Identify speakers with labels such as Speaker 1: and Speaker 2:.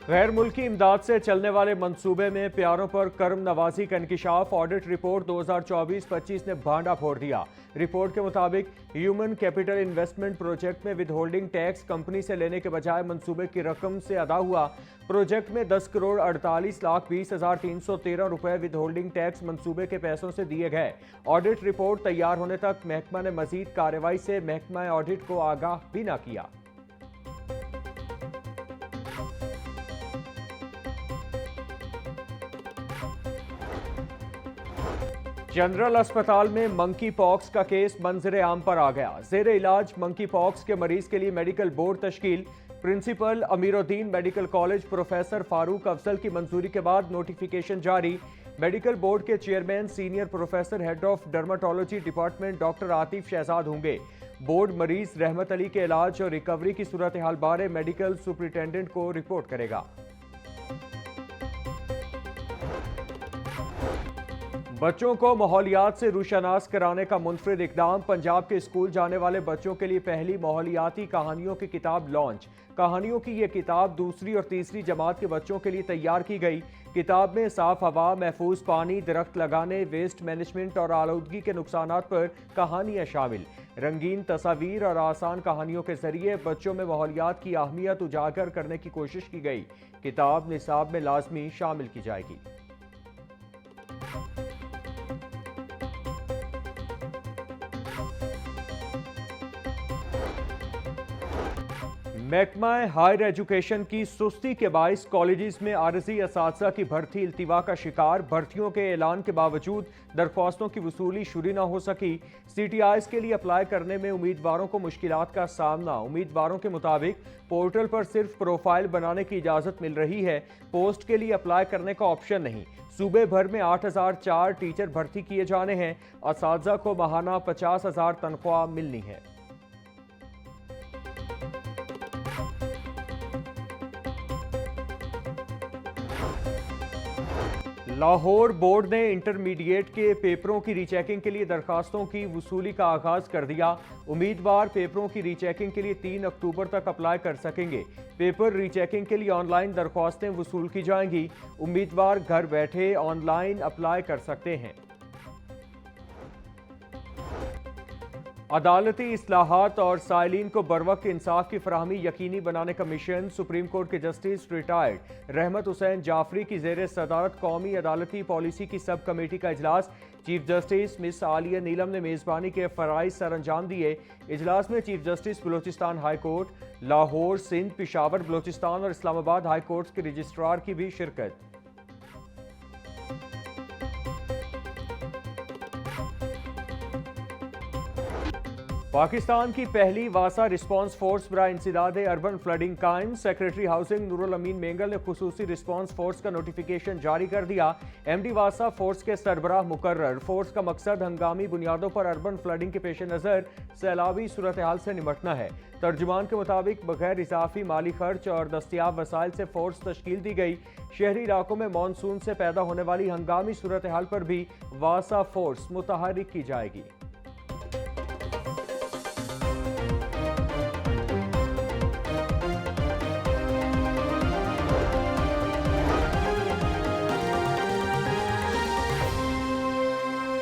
Speaker 1: गैर मुल्की इमदाद से चलने वाले मंसूबे में प्यारों पर कर्म नवाजी का इंकिशाफ। ऑडिट रिपोर्ट 2024-25 ने भांडा फोड़ दिया। रिपोर्ट के मुताबिक ह्यूमन कैपिटल इन्वेस्टमेंट प्रोजेक्ट में विदहोल्डिंग टैक्स कंपनी से लेने के बजाय मंसूबे की रकम से अदा हुआ। प्रोजेक्ट में 10,48,20,313 रुपए विदहोल्डिंग टैक्स मंसूबे के पैसों से दिए गए। ऑडिट रिपोर्ट तैयार होने तक महकमा ने मजीद कार्रवाई से महकमा ऑडिट को आगाह भी न किया। जनरल अस्पताल में मंकी पॉक्स का केस मंजरे आम पर आ गया। जेर इलाज मंकी पॉक्स के मरीज के लिए मेडिकल बोर्ड तश्कील। Principal Amiruddin medical college professor Farooq Afzal की मंजूरी के बाद नोटिफिकेशन जारी। मेडिकल बोर्ड के chairman senior professor head of dermatology department doctor Atif Shahzad होंगे। बोर्ड मरीज रहमत अली के इलाज और रिकवरी की सूरत हाल बारे मेडिकल सुपरिटेंडेंट को रिपोर्ट करेगा। बच्चों को माहौलियात से रूशनास कराने का मुनफरिद इकदाम। पंजाब के स्कूल जाने वाले बच्चों के लिए पहली माहौलियाती कहानियों की किताब लॉन्च। कहानियों की यह किताब दूसरी और तीसरी जमात के बच्चों के लिए तैयार की गई। किताब में साफ हवा, महफूज पानी, दरख्त लगाने, वेस्ट मैनेजमेंट और आलूदगी के नुकसानात पर कहानियां शामिल। रंगीन तस्वीर और आसान कहानियों के जरिए बच्चों में माहौलियात की अहमियत उजागर करने की कोशिश की गई। किताब निसाब में लाजमी शामिल की जाएगी। महकमा हायर एजुकेशन की सुस्ती के बाइस कॉलेजेस में आरजी असातिज़ा की भर्ती इल्तिवा का शिकार। भर्तियों के ऐलान के बावजूद दरख्वास्तों की वसूली शुरू न हो सकी। CTIs के लिए अप्लाई करने में उम्मीदवारों को मुश्किलात का सामना। उम्मीदवारों के मुताबिक पोर्टल पर सिर्फ प्रोफाइल बनाने की इजाज़त मिल रही है, पोस्ट के लिए अप्लाई करने का ऑप्शन नहीं। सूबे भर में 8,004 टीचर भर्ती किए जाने हैं। असातिज़ा को माहाना 50,000 तनख्वाह मिलनी है। लाहौर बोर्ड ने इंटरमीडिएट के पेपरों की रीचेकिंग के लिए दरखास्तों की वसूली का आगाज कर दिया। उम्मीदवार पेपरों की रीचेकिंग के लिए 3 अक्टूबर तक अप्लाई कर सकेंगे। पेपर रीचेकिंग के लिए ऑनलाइन दरख्वास्तें वसूल की जाएंगी। उम्मीदवार घर बैठे ऑनलाइन अप्लाई कर सकते हैं। अदालती इस्लाहात और साइलिन को बरवक्त इंसाफ की फराहमी यकीनी बनाने का मिशन। सुप्रीम कोर्ट के जस्टिस रिटायर्ड रहमत हुसैन जाफरी की जेर सदारत कौमी अदालती पॉलिसी की सब कमेटी का इजलास। Chief justice miss Aliya Neelam ने मेज़बानी के फ़राइज़ सर अंजाम दिए। इजलास में chief justice Balochistan high court, Lahore, Sindh, Peshawar, Balochistan और इस्लामाबाद हाई कोर्ट्स के रजिस्ट्रार की भी शिरकत। पाकिस्तान की पहली वासा रिस्पांस फोर्स बराए इंसदाद अर्बन फ्लडिंग कायम। सेक्रेटरी हाउसिंग नूरुल अमीन मेंगल ने खुसूसी रिस्पांस फोर्स का नोटिफिकेशन जारी कर दिया। MD वासा फोर्स के सरबराह मुकर्रर। फोर्स का मकसद हंगामी बुनियादों पर अर्बन फ्लडिंग के पेश नज़र सैलाबी सूरत हाल से निपटना है। तर्जुमान के मुताबिक बगैर इजाफी माली खर्च और दस्तियाब वसाइल से फोर्स तश्कील दी गई। शहरी इलाकों में मानसून से पैदा होने वाली हंगामी सूरत हाल पर भी वासा फोर्स मुतहर्रिक की जाएगी।